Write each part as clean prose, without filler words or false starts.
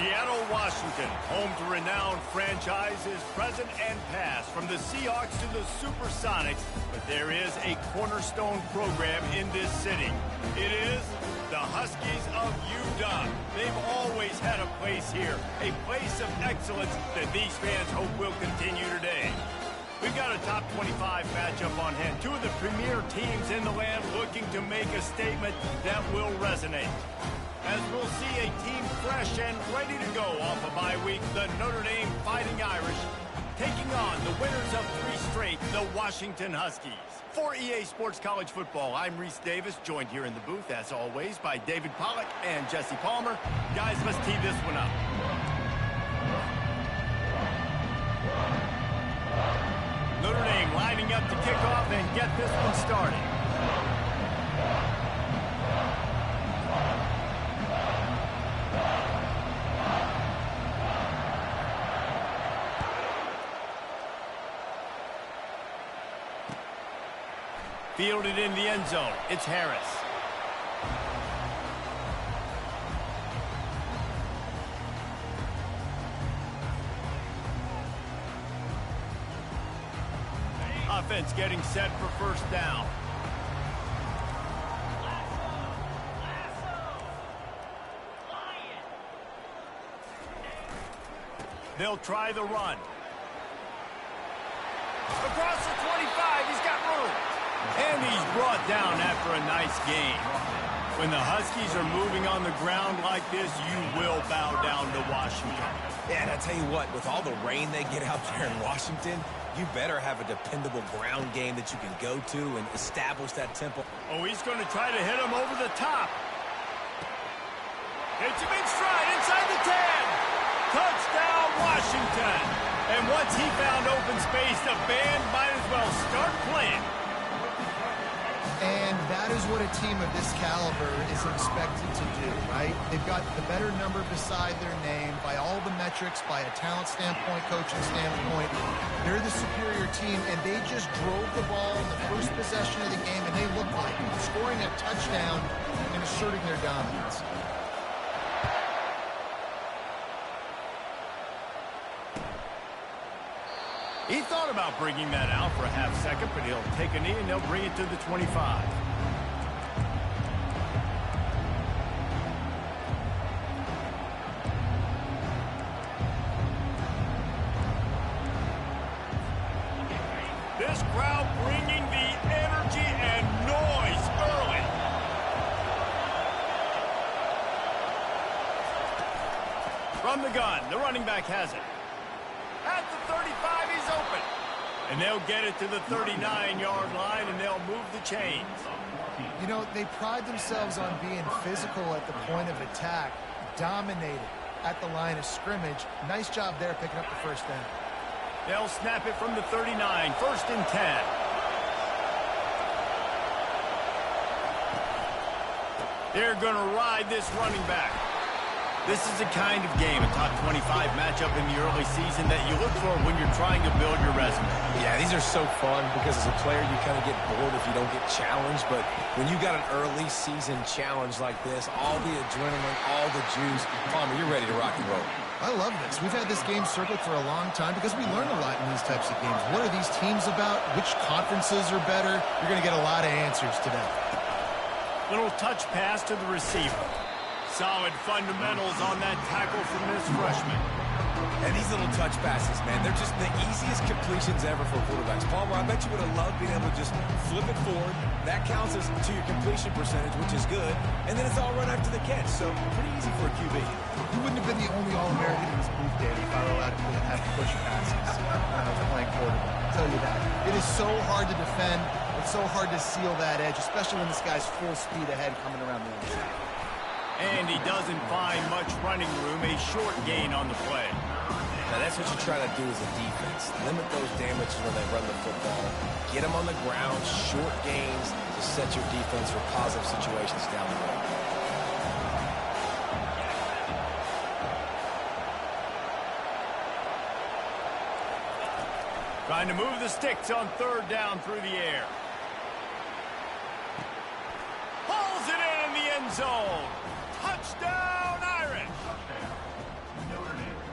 Seattle, Washington, home to renowned franchises present and past, from the Seahawks to the Supersonics, but there is a cornerstone program in this city. It is the Huskies of UW. They've always had a place here, a place of excellence that these fans hope will continue today. We've got a top 25 matchup on hand. Two of the premier teams in the land looking to make a statement that will resonate. As we'll see a team fresh and ready to go off a bye week, the Notre Dame Fighting Irish taking on the winners of 3 straight, the Washington Huskies. For EA Sports College Football, I'm Reese Davis, joined here in the booth, as always, by David Pollack and Jesse Palmer. Guys, let's tee this one up. Notre Dame lining up to kick off and get this one started. Fielded in the end zone. It's Harris. Offense getting set for first down. They'll try the run. Across the 25, he's got room. And he's brought down after a nice gain. When the Huskies are moving on the ground like this, you will bow down to Washington. Yeah, and I tell you what, with all the rain they get out there in Washington, you better have a dependable ground game that you can go to and establish that tempo. Oh, he's going to try to hit him over the top. Hits him in stride inside the 10. Touchdown, Washington. And once he found open space, the band might as well start playing. And that is what a team of this caliber is expected to do, right? They've got the better number beside their name by all the metrics, by a talent standpoint, coaching standpoint. They're the superior team, and they just drove the ball in the first possession of the game, and they look like scoring a touchdown and asserting their dominance. He thought about bringing that out for a half second, but he'll take a knee and they'll bring it to the 25. This crowd bringing the energy and noise early. From the gun, the running back has it. At the 35, he's open. And they'll get it to the 39-yard line, and they'll move the chains. You know, they pride themselves on being physical at the point of attack, dominated at the line of scrimmage. Nice job there picking up the first down. They'll snap it from the 39, first and 10. They're going to ride this running back. This is the kind of game, a top 25 matchup in the early season, that you look for when you're trying to build your resume. Yeah, these are so fun because as a player, you kind of get bored if you don't get challenged. But when you got an early season challenge like this, all the adrenaline, all the juice, Palmer, you're ready to rock and roll. I love this. We've had this game circled for a long time because we learn a lot in these types of games. What are these teams about? Which conferences are better? You're going to get a lot of answers today. Little touch pass to the receiver. Solid fundamentals on that tackle from this freshman. And these little touch passes, man, they're just the easiest completions ever for quarterbacks. Palmer, I bet you would have loved being able to just flip it forward. That counts as to your completion percentage, which is good. And then it's all run after the catch, so pretty easy for a QB. You wouldn't have been the only All-American in this booth, Dave, if I were allowed to have push passes when I was playing quarterback. I'll tell you that. It is so hard to defend. It's so hard to seal that edge, especially when this guy's full speed ahead coming around the inside. And he doesn't find much running room, a short gain on the play. Now that's what you try to do as a defense. Limit those damages when they run the football. Get them on the ground, short gains to set your defense for positive situations down the road. Trying to move the sticks on third down through the air. Pulls it in the end zone. Touchdown, Irish!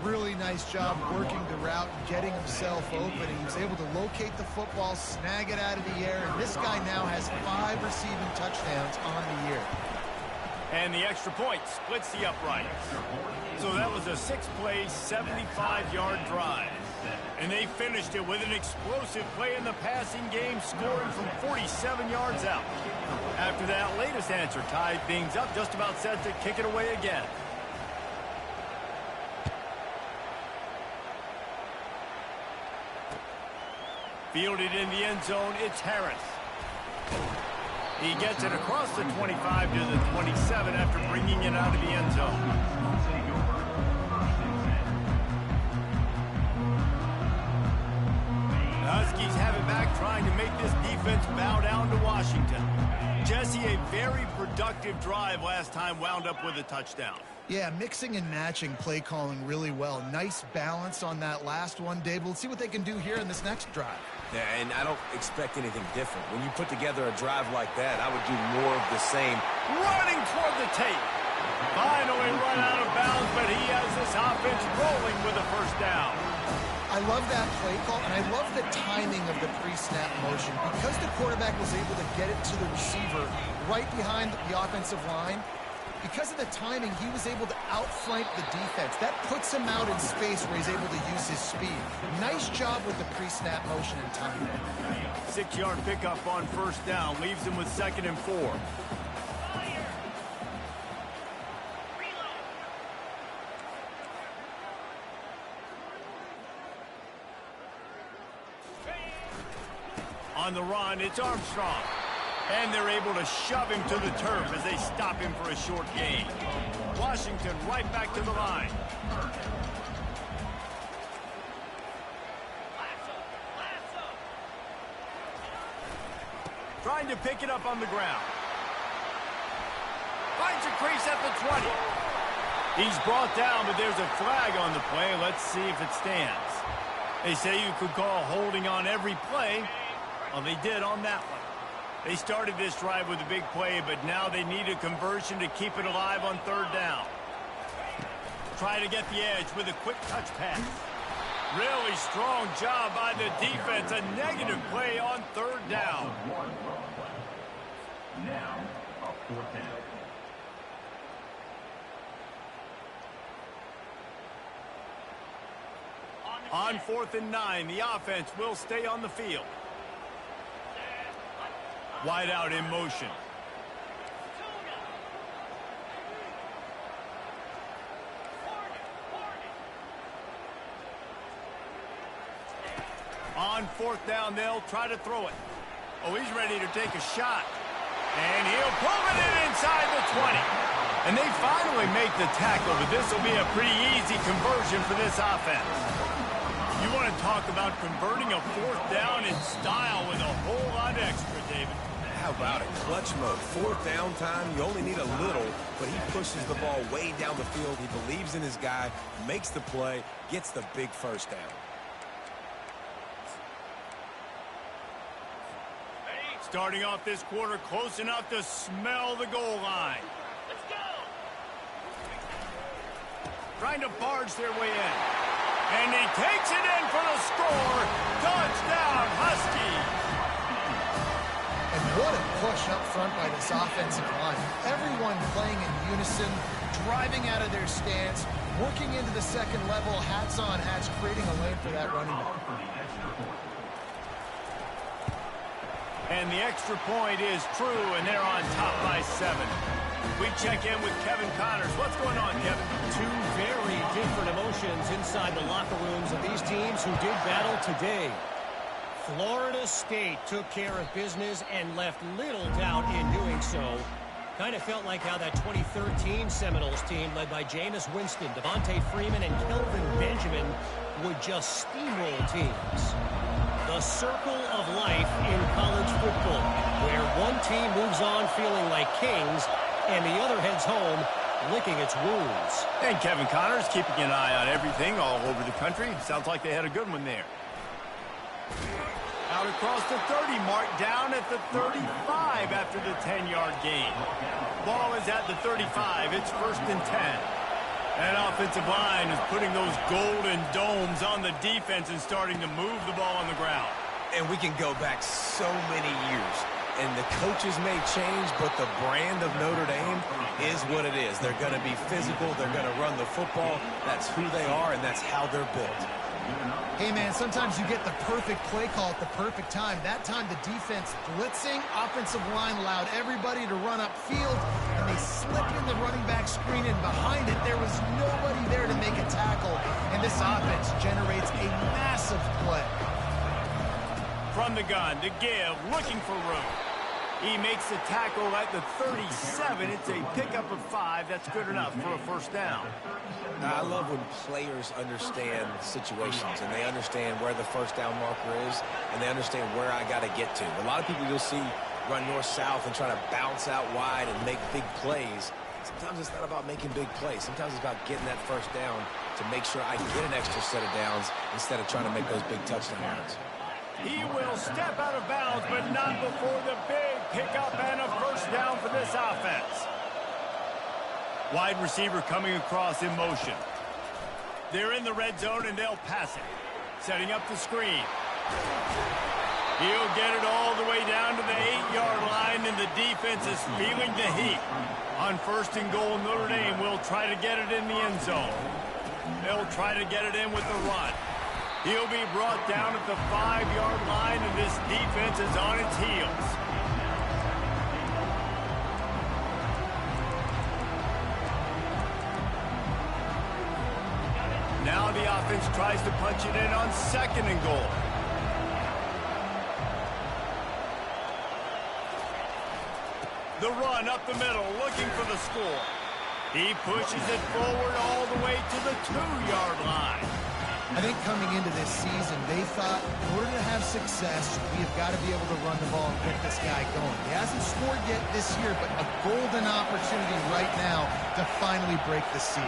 really nice job working the route and getting himself open. He was able to locate the football, snag it out of the air, and this guy now has 5 receiving touchdowns on the year. And the extra point splits the uprights. So that was a 6-play, 75-yard drive. And they finished it with an explosive play in the passing game, scoring from 47 yards out. After that latest answer tied things up, just about set to kick it away again. Fielded in the end zone, it's Harris. He gets it across the 25 to the 27 after bringing it out of the end zone. Huskies have it back, trying to make this defense bow down to Washington. Jesse, a very productive drive last time, wound up with a touchdown. Yeah, mixing and matching play calling really well. Nice balance on that last one, Dave. We'll see what they can do here in this next drive. Yeah, and I don't expect anything different. When you put together a drive like that, I would do more of the same. Running toward the tape. Finally run out of bounds, but he has this offense rolling with a first down. I love that play call, and I love the timing of the pre-snap motion. Because the quarterback was able to get it to the receiver right behind the offensive line, because of the timing, he was able to outflank the defense. That puts him out in space where he's able to use his speed. Nice job with the pre-snap motion and timing. 6-yard pickup on first down, leaves him with 2nd and 4. On the run, it's Armstrong. And they're able to shove him to the turf as they stop him for a short gain. Washington right back to the line. Trying to pick it up on the ground. Finds a crease at the 20. He's brought down, but there's a flag on the play. Let's see if it stands. They say you could call holding on every play. Well, they did on that one. They started this drive with a big play, but now they need a conversion to keep it alive on 3rd down. Try to get the edge with a quick touch pass. Really strong job by the defense. A negative play on 3rd down. Now, a 4th down. On 4th and 9, the offense will stay on the field. Wide out in motion. On 4th down, they'll try to throw it. Oh, he's ready to take a shot. And he'll pull it in inside the 20. And they finally make the tackle, but this will be a pretty easy conversion for this offense. You want to talk about converting a 4th down in style with a whole lot extra, David. How about it? Clutch mode. 4th down time, you only need a little, but he pushes the ball way down the field. He believes in his guy, makes the play, gets the big first down. Starting off this quarter close enough to smell the goal line. Let's go! Trying to barge their way in. And he takes it in for the score. Touchdown, Huskies! And what a push up front by this offensive line. Everyone playing in unison, driving out of their stance, working into the 2nd level, hats on hats, creating a lane for that running back. And the extra point is true, and they're on top by 7. We check in with Kevin Connors. What's going on, Kevin? Two very different emotions inside the locker rooms of these teams who did battle today. Florida State took care of business and left little doubt in doing so. Kind of felt like how that 2013 Seminoles team led by Jameis Winston, Devontae Freeman, and Kelvin Benjamin would just steamroll teams. The circle of life in college football, where one team moves on feeling like kings and the other heads home licking its wounds. And Kevin Connors keeping an eye on everything all over the country. Sounds like they had a good one there. Out across the 30 mark, down at the 35 after the 10-yard gain. Ball is at the 35. It's 1st and 10. That offensive line is putting those golden domes on the defense and starting to move the ball on the ground. And we can go back so many years. And the coaches may change, but the brand of Notre Dame is what it is. They're going to be physical. They're going to run the football. That's who they are, and that's how they're built. Hey, man, sometimes you get the perfect play call at the perfect time. That time the defense blitzing, offensive line allowed everybody to run upfield, and they slipped in the running back screen, and behind it there was nobody there to make a tackle, and this offense generates a massive play. From the gun to give, looking for room. He makes the tackle at the 37. It's a pickup of 5. That's good enough for a first down. I love when players understand situations and they understand where the first down marker is and they understand where I got to get to. A lot of people you'll see run north-south and try to bounce out wide and make big plays. Sometimes it's not about making big plays. Sometimes it's about getting that first down to make sure I get an extra set of downs instead of trying to make those big touchdown runs. He will step out of bounds, but not before the big pickup and a first down for this offense. Wide receiver coming across in motion. They're in the red zone, and they'll pass it. Setting up the screen. He'll get it all the way down to the 8-yard line, and the defense is feeling the heat. On first and goal, Notre Dame will try to get it in the end zone. They'll try to get it in with the run. He'll be brought down at the 5-yard line, and this defense is on its heels. Now the offense tries to punch it in on second and goal. The run up the middle, looking for the score. He pushes it forward all the way to the 2-yard line. I think coming into this season, they thought in order to have success, we have got to be able to run the ball and get this guy going. He hasn't scored yet this year, but a golden opportunity right now to finally break the seal.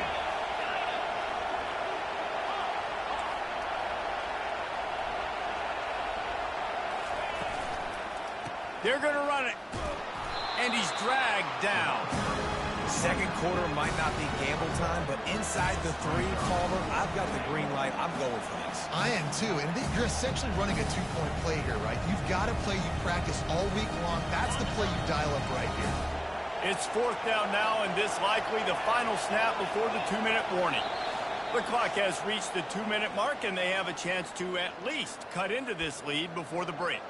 They're going to run it, and he's dragged down. Second quarter might not be gamble time, but inside the 3, Palmer, I've got the green light. I'm going for this. I am too, and you're essentially running a 2-point play here, right? You've got a play you practice all week long. That's the play you dial up right here. It's fourth down now, and this likely the final snap before the 2-minute warning. The clock has reached the 2-minute mark, and they have a chance to at least cut into this lead before the break.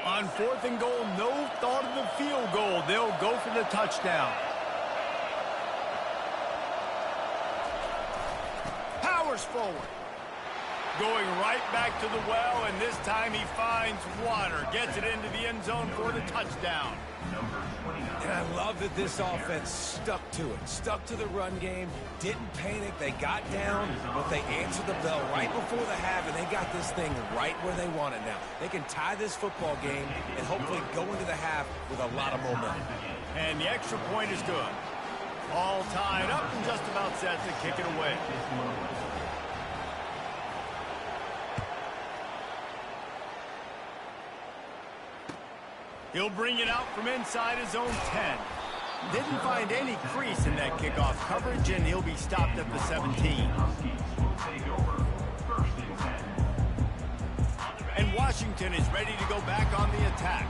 On fourth and goal, no thought of the field goal. They'll go for the touchdown. Powers forward. Going right back to the well, and this time he finds water. Gets it into the end zone for the touchdown. And I love that this offense stuck to it. Stuck to the run game. Didn't panic. They got down, but they answered the bell right before the half, and they got this thing right where they want it now. They can tie this football game and hopefully go into the half with a lot of momentum. And the extra point is good. All tied up and just about set to kick it away. He'll bring it out from inside his own 10. Didn't find any crease in that kickoff coverage, and he'll be stopped at the 17. And Washington is ready to go back on the attack.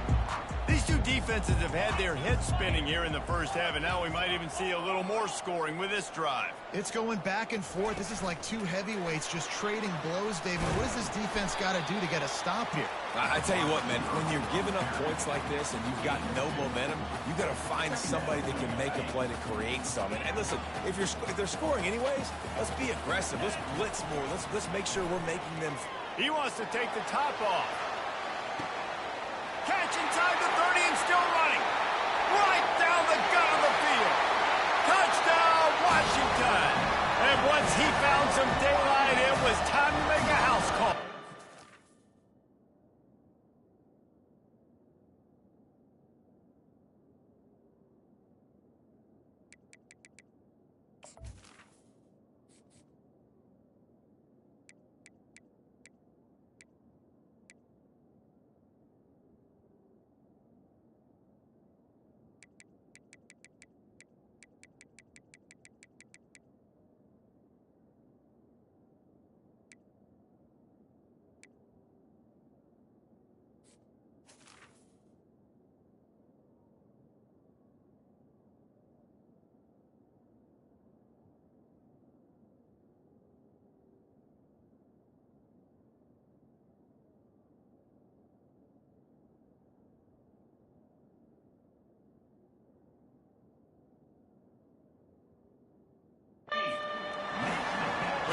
These two defenses have had their heads spinning here in the first half, and now we might even see a little more scoring with this drive. It's going back and forth. This is like two heavyweights just trading blows, David. What does this defense got to do to get a stop here? I tell you what, man, when you're giving up points like this and you've got no momentum, you've got to find somebody that can make a play to create something. And listen, if they're scoring anyways, let's be aggressive. Let's blitz more. Let's make sure we're making them. He wants to take the top off. Catch inside the 30 and still running. Right down the gut of the field. Touchdown, Washington. And once he found some daylight, it was time to make a house call.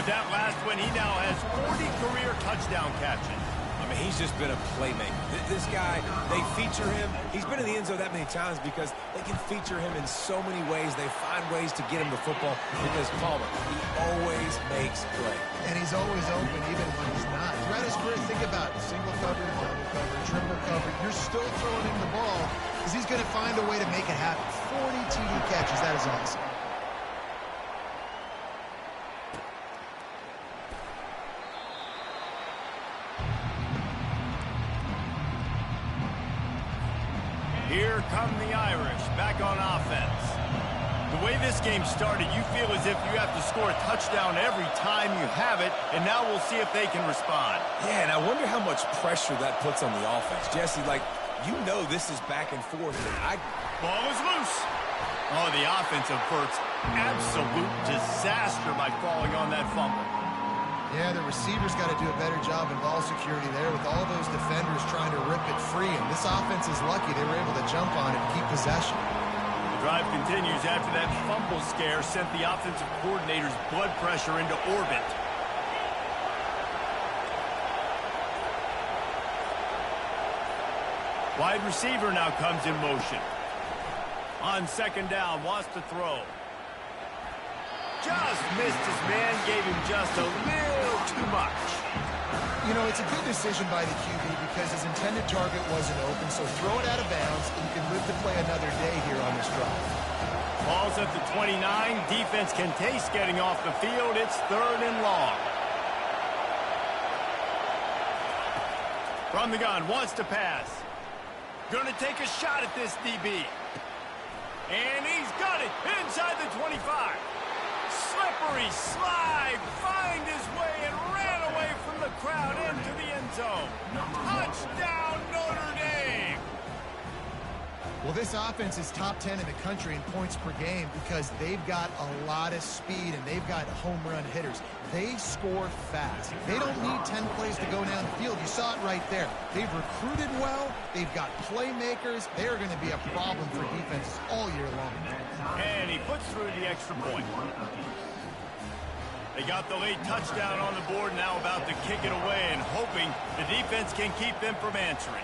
With that last one, he now has 40 career touchdown catches. I mean, he's just been a playmaker. This guy, they feature him. He's been in the end zone that many times because they can feature him in so many ways. They find ways to get him the football because Palmer, he always makes plays. And he's always open even when he's not. Throughout his career, think about it. Single cover, double cover, triple cover. You're still throwing him the ball because he's going to find a way to make it happen. 40 TD catches. That is awesome. Here come the Irish back on offense. The way this game started, you feel as if you have to score a touchdown every time you have it, and now we'll see if they can respond. Yeah, and I wonder how much pressure that puts on the offense. Jesse, like, you know this is back and forth. Ball is loose. Oh, the offense averts absolute disaster by falling on that fumble. Yeah, the receivers got to do a better job in ball security there with all those defenders trying to rip it free. And this offense is lucky they were able to jump on it and keep possession. The drive continues after that fumble scare sent the offensive coordinator's blood pressure into orbit. Wide receiver now comes in motion. On second down, wants to throw. Just missed his man, gave him just a little too much. You know, it's a good decision by the QB because his intended target wasn't open, so throw it out of bounds, and you can live to play another day here on this drive. Ball's at the 29. Defense can taste getting off the field. It's 3rd and long. From the gun, wants to pass. Gonna take a shot at this DB. And he's got it inside the 25. Slippery slide, find his way and ran away from the crowd into the end zone. Touchdown, Notre Dame! Well, this offense is top 10 in the country in points per game because they've got a lot of speed and they've got home run hitters. They score fast. They don't need 10 plays to go down the field. You saw it right there. They've recruited well. They've got playmakers. They are going to be a problem for defenses all year long. And he puts through the extra point. They got the late touchdown on the board, now about to kick it away and hoping the defense can keep them from answering.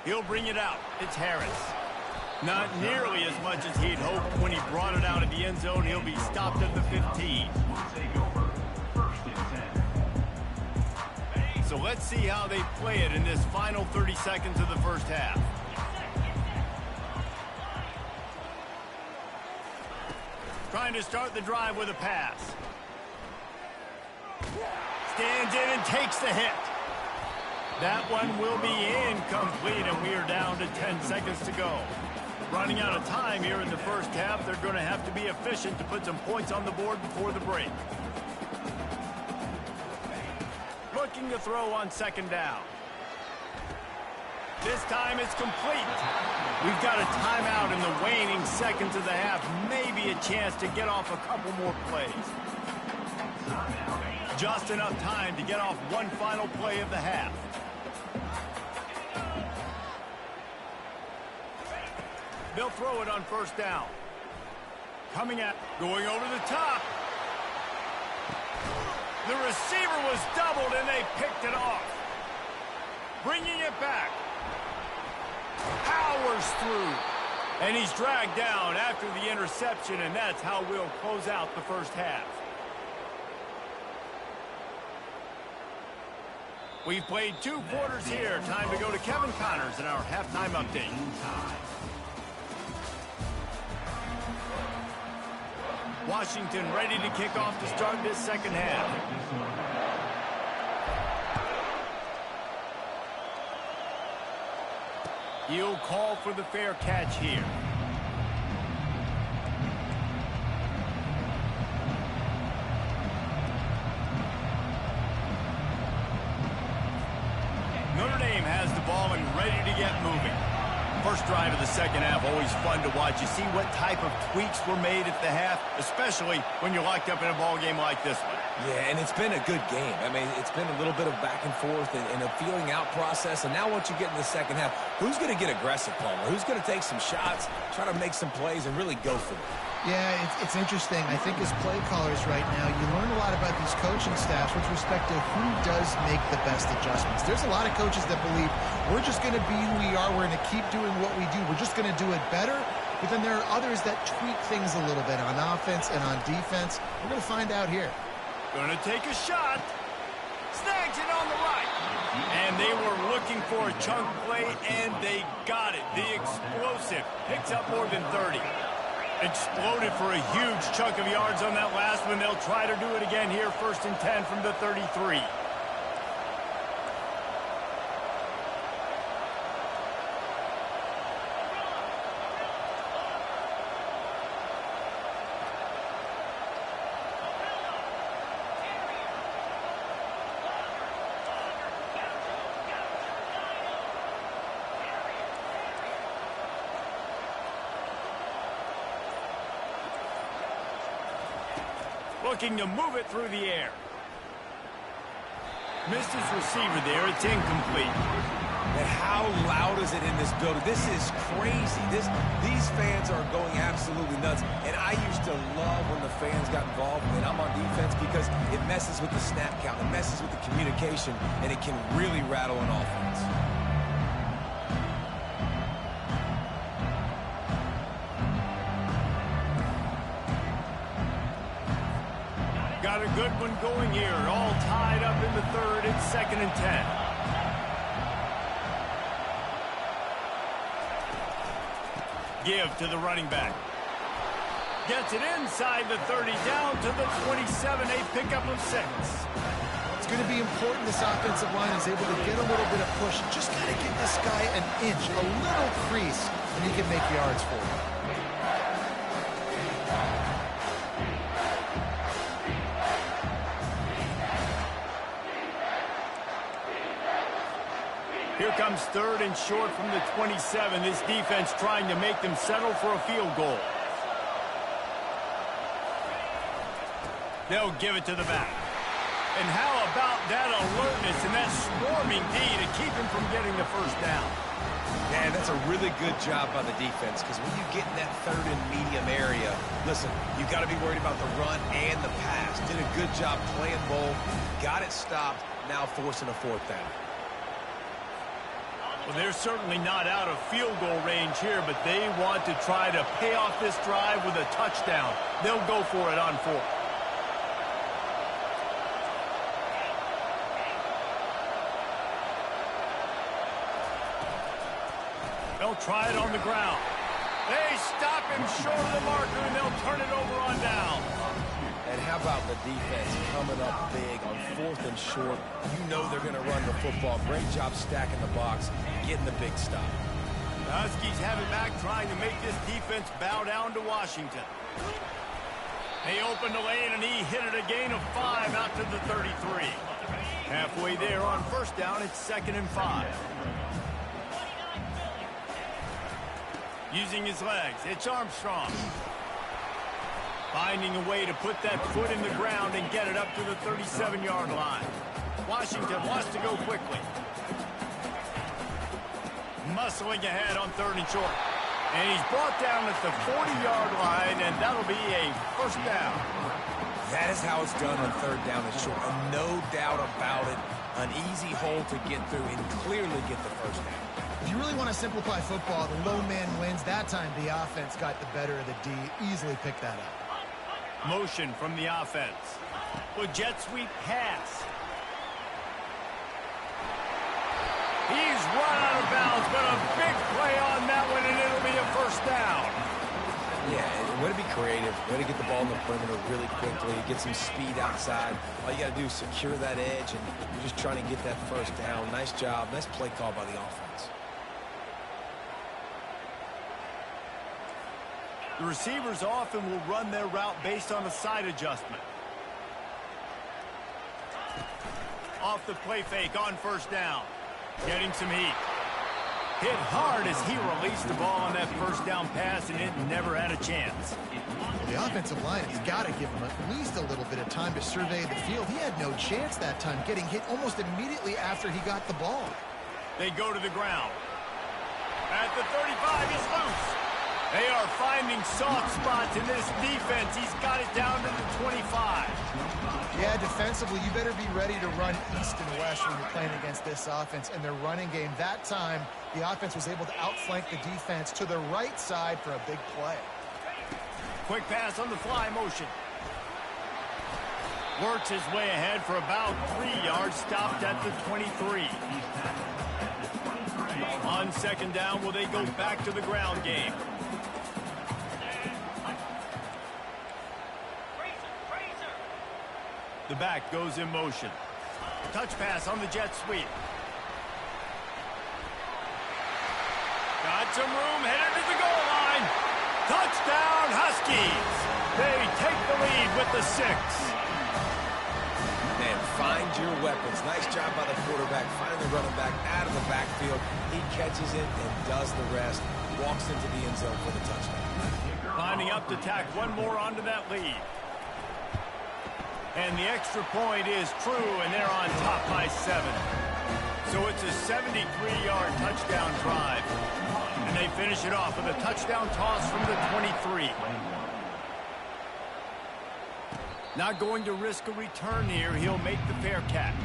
He'll bring it out. It's Harris. Not nearly as much as he'd hoped when he brought it out of the end zone. He'll be stopped at the 15. So let's see how they play it in this final 30 seconds of the first half. Trying to start the drive with a pass. Stands in and takes the hit. That one will be incomplete, and we are down to 10 seconds to go. Running out of time here in the first half. They're going to have to be efficient to put some points on the board before the break. Looking to throw on second down. This time it's complete. We've got a timeout in the waning seconds of the half. Maybe a chance to get off a couple more plays. Just enough time to get off one final play of the half. They'll throw it on first down. Coming at, going over the top. The receiver was doubled and they picked it off. Bringing it back. Powers through. And he's dragged down after the interception, and that's how we'll close out the first half. We've played 2 quarters here. Time to go to Kevin Connors in our halftime update. Washington ready to kick off to start this second half. He'll call for the fair catch here. Notre Dame has the ball and ready to get moving. First drive of the second half, always fun to watch. You see what type of tweaks were made at the half, especially when you're locked up in a ball game like this one. Yeah, and it's been a good game. I mean, it's been a little bit of back and forth and a feeling out process. And now once you get in the second half, who's going to get aggressive, Palmer? Who's going to take some shots, try to make some plays, and really go for it? Yeah, it's interesting. I think as play callers right now, you learn a lot about these coaching staffs with respect to who does make the best adjustments. There's a lot of coaches that believe we're just going to be who we are. We're going to keep doing what we do. We're just going to do it better. But then there are others that tweak things a little bit on offense and on defense. We're going to find out here. Going to take a shot. Snags it on the right. And they were looking for a chunk play, and they got it. The explosive picks up more than 30. Exploded for a huge chunk of yards on that last one. They'll try to do it again here, 1st and 10 from the 33. Looking to move it through the air. Missed his receiver there. It's incomplete. And how loud is it in this building? This is crazy. These fans are going absolutely nuts. And I used to love when the fans got involved when I'm on defense because it messes with the snap count. It messes with the communication, and it can really rattle an offense. Got a good one going here. All tied up in the 3rd. It's 2nd and 10. Give to the running back. Gets it inside the 30, down to the 27. A pickup of 6. It's going to be important this offensive line is able to get a little bit of push. Just got to give this guy an inch, a little crease, and he can make yards for him. Here comes 3rd and short from the 27. This defense trying to make them settle for a field goal. They'll give it to the back. And how about that alertness and that swarming D to keep him from getting the 1st down? Man, that's a really good job by the defense because when you get in that 3rd and medium area, listen, you got to be worried about the run and the pass. Did a good job playing both, got it stopped, now forcing a 4th down. Well, they're certainly not out of field goal range here, but they want to try to pay off this drive with a touchdown. They'll go for it on 4th. They'll try it on the ground. They stop him short of the marker, and they'll turn it over on down. And how about the defense coming up big on 4th and short? You know they're going to run the football. Great job stacking the box, getting the big stop. The Huskies have it back, trying to make this defense bow down to Washington. They opened the lane, and he hit it a gain of 5 out to the 33. Halfway there on 1st down, it's 2nd and 5. Using his legs, it's Armstrong. Finding a way to put that foot in the ground and get it up to the 37-yard line. Washington wants to go quickly. Muscling ahead on 3rd and short. And he's brought down at the 40-yard line, and that'll be a 1st down. That is how it's done on 3rd down and short. And no doubt about it, an easy hole to get through and clearly get the 1st down. If you really want to simplify football, the low man wins. That time the offense got the better of the D. Easily picked that up. Motion from the offense. With jet sweep pass. He's run out of bounds, but a big play on that one, and it'll be a 1st down. Yeah, way to be creative. Way to get the ball in the perimeter really quickly. Get some speed outside. All you got to do is secure that edge, and you're just trying to get that 1st down. Nice job. Nice play call by the offense. The receivers often will run their route based on a side adjustment. Off the play fake on 1st down. Getting some heat. Hit hard as he released the ball on that first down pass, and it never had a chance. The offensive line has got to give him at least a little bit of time to survey the field. He had no chance that time, getting hit almost immediately after he got the ball. They go to the ground. At the 35, he's loose. They are finding soft spots in this defense. He's got it down to the 25. Yeah, defensively, you better be ready to run east and west when you're playing against this offense. And their running game, that time, the offense was able to outflank the defense to the right side for a big play. Quick pass on the fly motion. Works his way ahead for about 3 yards, stopped at the 23. On second down, will they go back to the ground game? The back goes in motion. Touch pass on the jet sweep. Got some room, headed to the goal line. Touchdown, Huskies. They take the lead with the 6. Man, find your weapons. Nice job by the quarterback, finding the running back out of the backfield. He catches it and does the rest. Walks into the end zone for the touchdown. Lining up to tack one more onto that lead. And the extra point is true, and they're on top by 7. So it's a 73-yard touchdown drive. And they finish it off with a touchdown toss from the 23. Not going to risk a return here. He'll make the fair catch.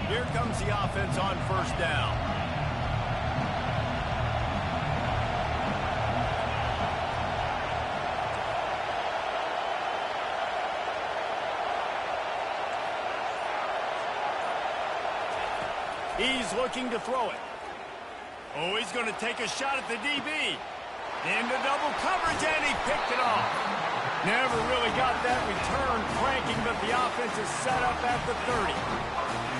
Here comes the offense on first down. He's looking to throw it. Oh, he's going to take a shot at the DB. Into double coverage, and he picked it off. Never really got that return cranking, but the offense is set up at the 30.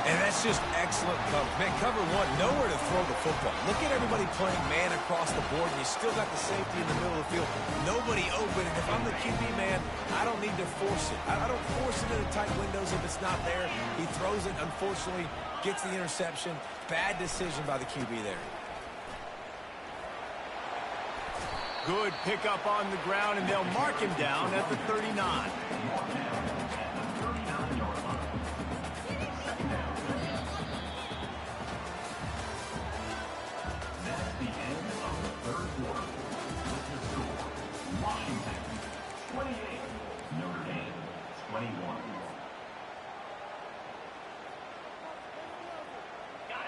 And that's just excellent coverage. Man, cover one, nowhere to throw the football. Look at everybody playing man across the board, and you still got the safety in the middle of the field. Nobody open, and if I'm the QB man, I don't need to force it. I don't force it into tight windows if it's not there. He throws it, unfortunately, gets the interception. Bad decision by the QB there. Good pickup on the ground, and they'll mark him down at the 39.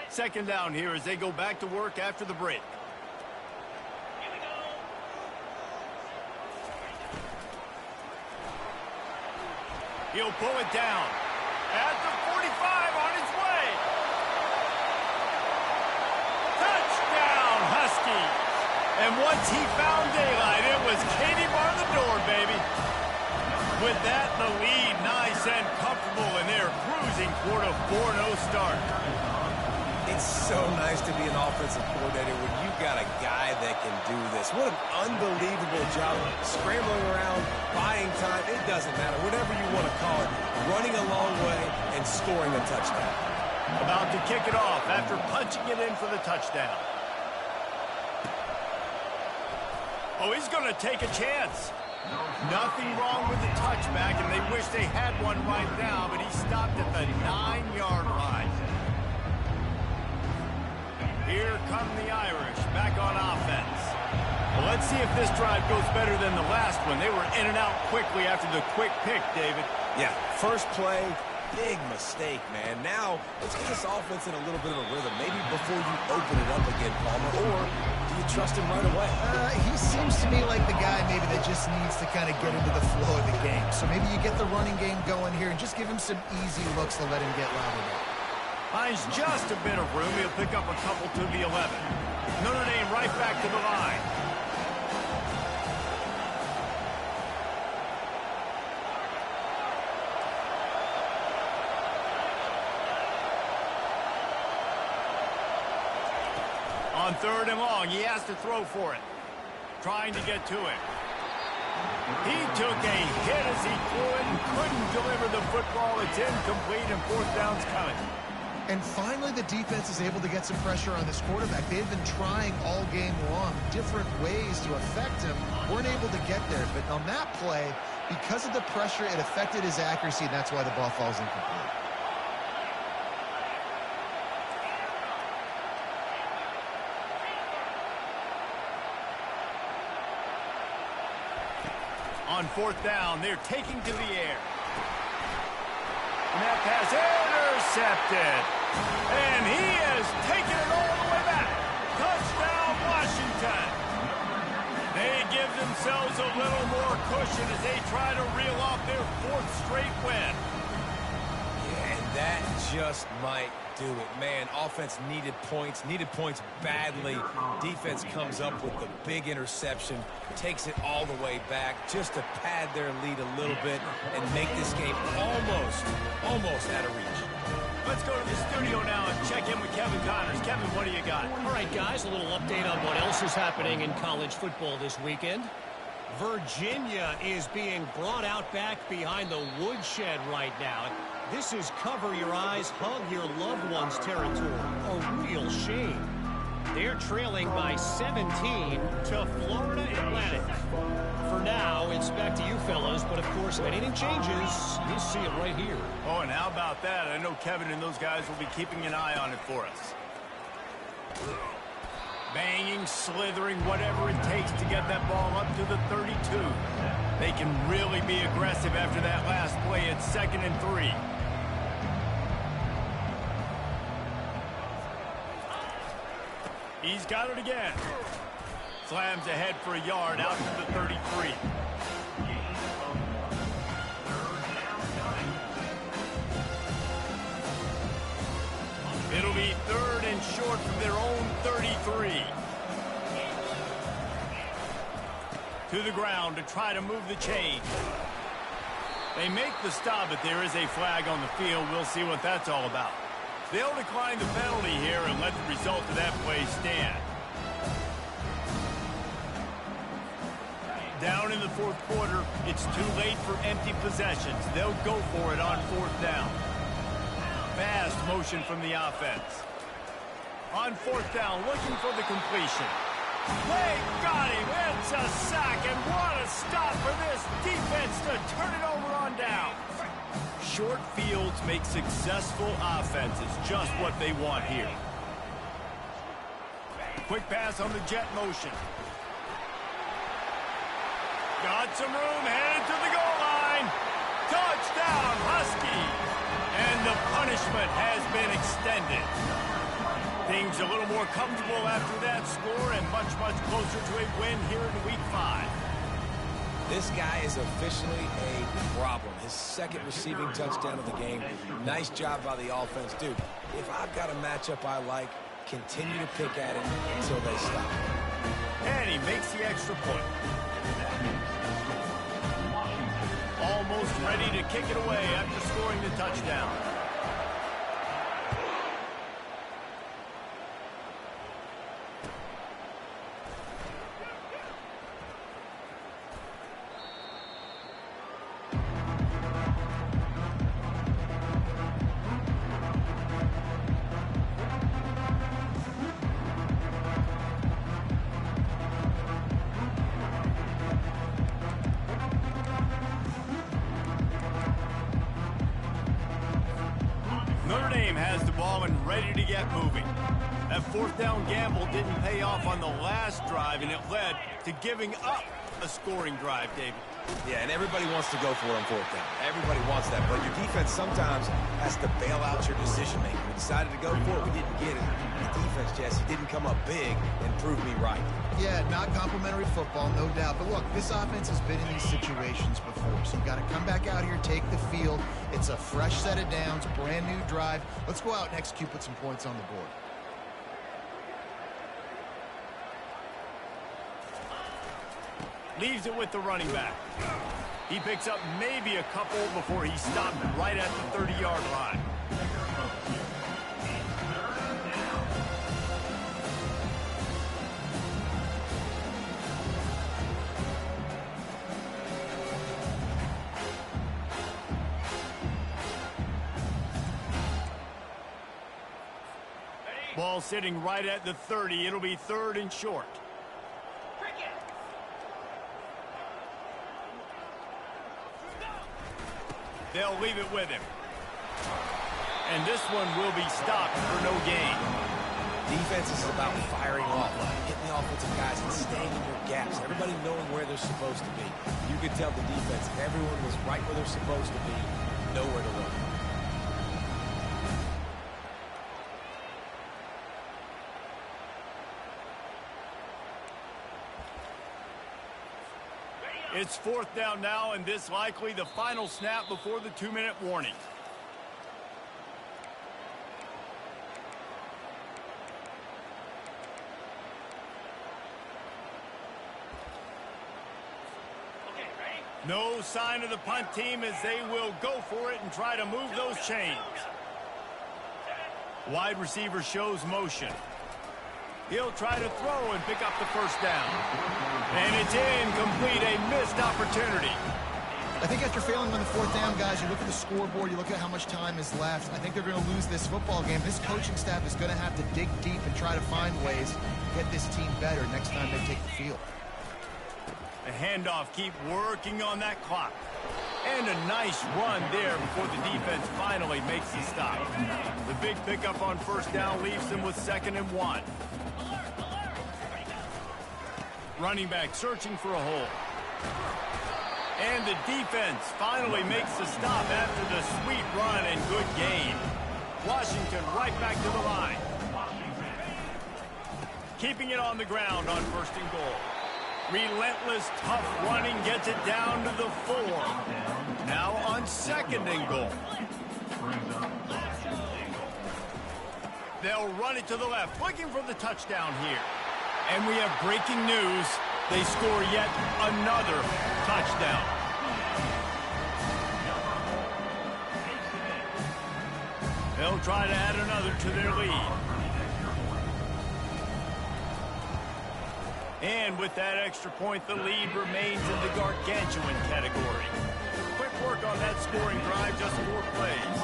Second down here as they go back to work after the break. He'll pull it down. At the 45 on his way. Touchdown, Huskies. And once he found daylight, it was Katie bar the door, baby. With that, the lead nice and comfortable, and they're cruising toward a 4-0 start. It's so nice to be an offensive coordinator when you got a guy that can do this. What an unbelievable job. Scrambling around, buying time, it doesn't matter. Whatever you want to call it, running a long way and scoring a touchdown. About to kick it off after punching it in for the touchdown. Oh, he's going to take a chance. Nothing wrong with the touchback, and they wish they had one right now, but he stopped at the 9-yard line. Here come the Irish back on offense. Well, let's see if this drive goes better than the last one. They were in and out quickly after the quick pick, David. Yeah, first play, big mistake, man. Now, let's get this offense in a little bit of a rhythm. Maybe before you open it up again, Palmer, or do you trust him right away? He seems to me like the guy maybe that just needs to kind of get into the flow of the game. So maybe you get the running game going here and just give him some easy looks to let him get louder up. Finds just a bit of room. He'll pick up a couple to the 11. Notre Dame right back to the line. On third and long, he has to throw for it. Trying to get to it. He took a hit as he threw it and couldn't deliver the football. It's incomplete and fourth down's coming. And finally, the defense is able to get some pressure on this quarterback. They've been trying all game long different ways to affect him. Weren't able to get there. But on that play, because of the pressure, it affected his accuracy, and that's why the ball falls incomplete. On fourth down, they're taking to the air. And that pass intercepted. And he has taken it all the way back. Touchdown, Washington. They give themselves a little more cushion as they try to reel off their fourth straight win. Yeah, and that just might do it. Man, offense needed points badly. Defense comes up with the big interception, takes it all the way back just to pad their lead a little bit and make this game almost out of reach. Let's go to the studio now and check in with Kevin Connors. Kevin, what do you got? All right, guys, a little update on what else is happening in college football this weekend. Virginia is being brought out back behind the woodshed right now. This is cover your eyes, hug your loved ones territory. A real shame. They're trailing by 17 to Florida Atlantic. For now, it's back to you fellas, but of course, if anything changes, you'll see it right here. Oh, and how about that? I know Kevin and those guys will be keeping an eye on it for us. Banging, slithering, whatever it takes to get that ball up to the 32. They can really be aggressive after that last play. It's 2nd and 3. He's got it again. Slams ahead for a yard out to the 33. It'll be 3rd and short from their own 33. To the ground to try to move the chain. They make the stop, but there is a flag on the field. We'll see what that's all about. They'll decline the penalty here and let the result of that play stand. Down in the fourth quarter, it's too late for empty possessions. They'll go for it on fourth down. Fast motion from the offense. On fourth down, looking for the completion. They got him. It's a sack, and what a stop for this defense to turn it over on down. Short fields make successful offenses just what they want here. Quick pass on the jet motion. Got some room, headed to the goal line. Touchdown, Huskies. And the punishment has been extended. Things a little more comfortable after that score and much closer to a win here in Week 5. This guy is officially a problem. His 2nd receiving touchdown of the game. Nice job by the offense. Dude, if I've got a matchup I like, continue to pick at it until they stop. And he makes the extra point. Almost ready to kick it away after scoring the touchdown. Notre Dame has the ball and ready to get moving. That fourth down gamble didn't pay off on the last drive, and it led to giving up a scoring drive, David. Yeah, and everybody wants to go for it on fourth down. Everybody wants that, but your defense sometimes has to bail out your decision-making. We decided to go for it. We didn't get it. The defense, Jesse, didn't come up big and prove me right. Yeah, not complimentary football, no doubt. But look, this offense has been in these situations before. So you've got to come back out here, take the field. It's a fresh set of downs, brand new drive. Let's go out and execute, put some points on the board. Leaves it with the running back. He picks up maybe a couple before he stopped right at the 30-yard line. Ball sitting right at the 30. It'll be 3rd and short. They'll leave it with him. And this one will be stopped for no gain. Defense is about firing off, hitting the offensive guys and staying in their gaps. Everybody knowing where they're supposed to be. You could tell the defense, if everyone was right where they're supposed to be, nowhere to run. It's 4th down now, and this likely the final snap before the 2-minute warning. No sign of the punt team as they will go for it and try to move those chains. Wide receiver shows motion. He'll try to throw and pick up the 1st down. And it's incomplete, a missed opportunity. I think after failing on the 4th down, guys, you look at the scoreboard, you look at how much time is left. I think they're going to lose this football game. This coaching staff is going to have to dig deep and try to find ways to get this team better next time they take the field. The handoff, keep working on that clock. And a nice run there before the defense finally makes the stop. The big pickup on 1st down leaves them with 2nd and 1. Running back searching for a hole. And the defense finally makes the stop after the sweet run and good gain. Washington right back to the line. Keeping it on the ground on 1st and goal. Relentless, tough running gets it down to the 4. Now on 2nd and goal. They'll run it to the left, looking for the touchdown here. And we have breaking news. They score yet another touchdown. They'll try to add another to their lead. And with that extra point, the lead remains in the gargantuan category. Quick work on that scoring drive, just 4 plays.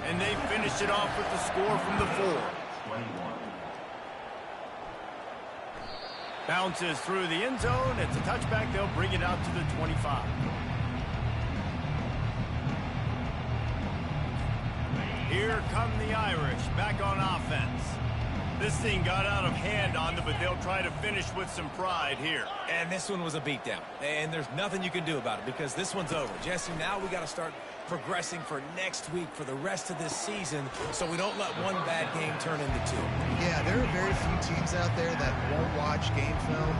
And they finished it off with the score from the 4. Bounces through the end zone. It's a touchback. They'll bring it out to the 25. Here come the Irish back on offense. This thing got out of hand on them, but they'll try to finish with some pride here. And this one was a beatdown. And there's nothing you can do about it because this one's over. Jesse, now we got to start progressing for next week for the rest of this season so we don't let one bad game turn into 2. Yeah, there are very few teams out there that won't watch game film,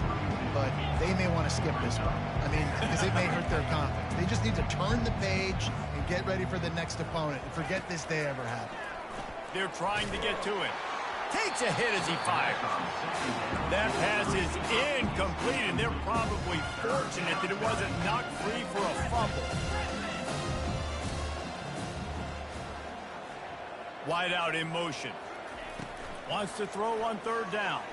but they may want to skip this one. I mean, because it may hurt their confidence. They just need to turn the page and get ready for the next opponent and forget this day ever happened. They're trying to get to it. Takes a hit as he fires. That pass is incomplete, and they're probably fortunate that it wasn't knocked free for a fumble. Wide out in motion. Wants to throw on 3rd down.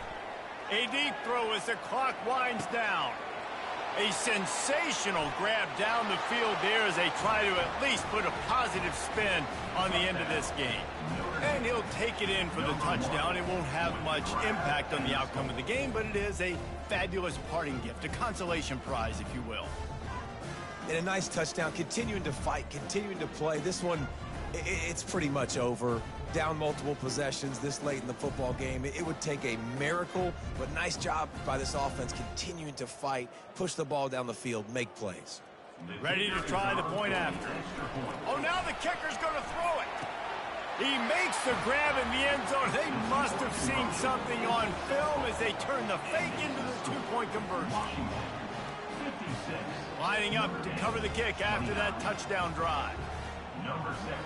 A deep throw as the clock winds down. A sensational grab down the field there as they try to at least put a positive spin on the end of this game. And he'll take it in for the touchdown. It won't have much impact on the outcome of the game, but it is a fabulous parting gift, a consolation prize, if you will. And a nice touchdown, continuing to fight, continuing to play. This one, it's pretty much over. Down multiple possessions this late in the football game. It would take a miracle, but nice job by this offense continuing to fight, push the ball down the field, make plays. Ready to try the point after. Oh, now the kicker's going to throw it. He makes the grab in the end zone. They must have seen something on film as they turn the fake into the 2-point conversion. Lining up to cover the kick after that touchdown drive. Number 6,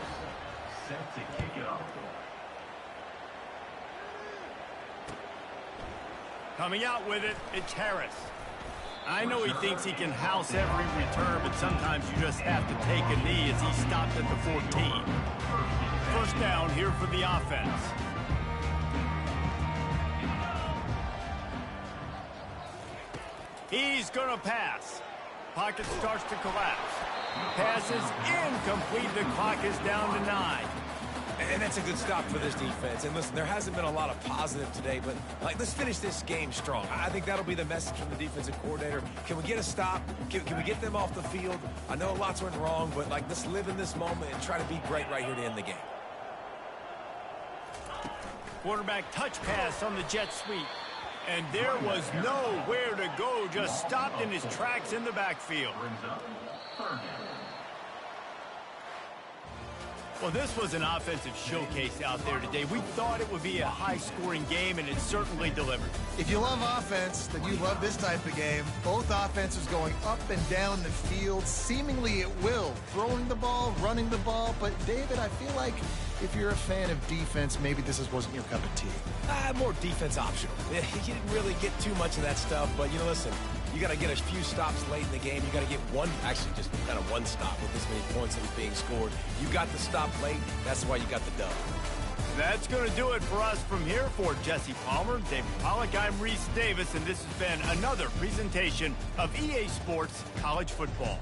set to kick it off. Coming out with it, it's Harris. I know he thinks he can house every return, but sometimes you just have to take a knee as he stopped at the 14. 1st down here for the offense. He's going to pass. Pocket starts to collapse. Pass is incomplete. The clock is down to 9. And that's a good stop for this defense. And listen, there hasn't been a lot of positive today, but let's finish this game strong. I think that'll be the message from the defensive coordinator. Can we get a stop? Can we get them off the field? I know lots went wrong, but let's live in this moment and try to be great right here to end the game. Quarterback touch pass on the jet sweep. And there was nowhere to go, just stopped in his tracks in the backfield. Well, this was an offensive showcase out there today. We thought it would be a high-scoring game, and it certainly delivered. If you love offense, then you love this type of game. Both offenses going up and down the field, seemingly at will. Throwing the ball, running the ball. But, David, I feel like if you're a fan of defense, maybe this wasn't your cup of tea. More defense optional. You didn't really get too much of that stuff, but, listen, you got to get a few stops late in the game. You got to get actually just kind of one stop with this many points that was being scored. You got the stop late. That's why you got the dub. That's going to do it for us from here. For Jesse Palmer, David Pollack, I'm Reese Davis, and this has been another presentation of EA Sports College Football.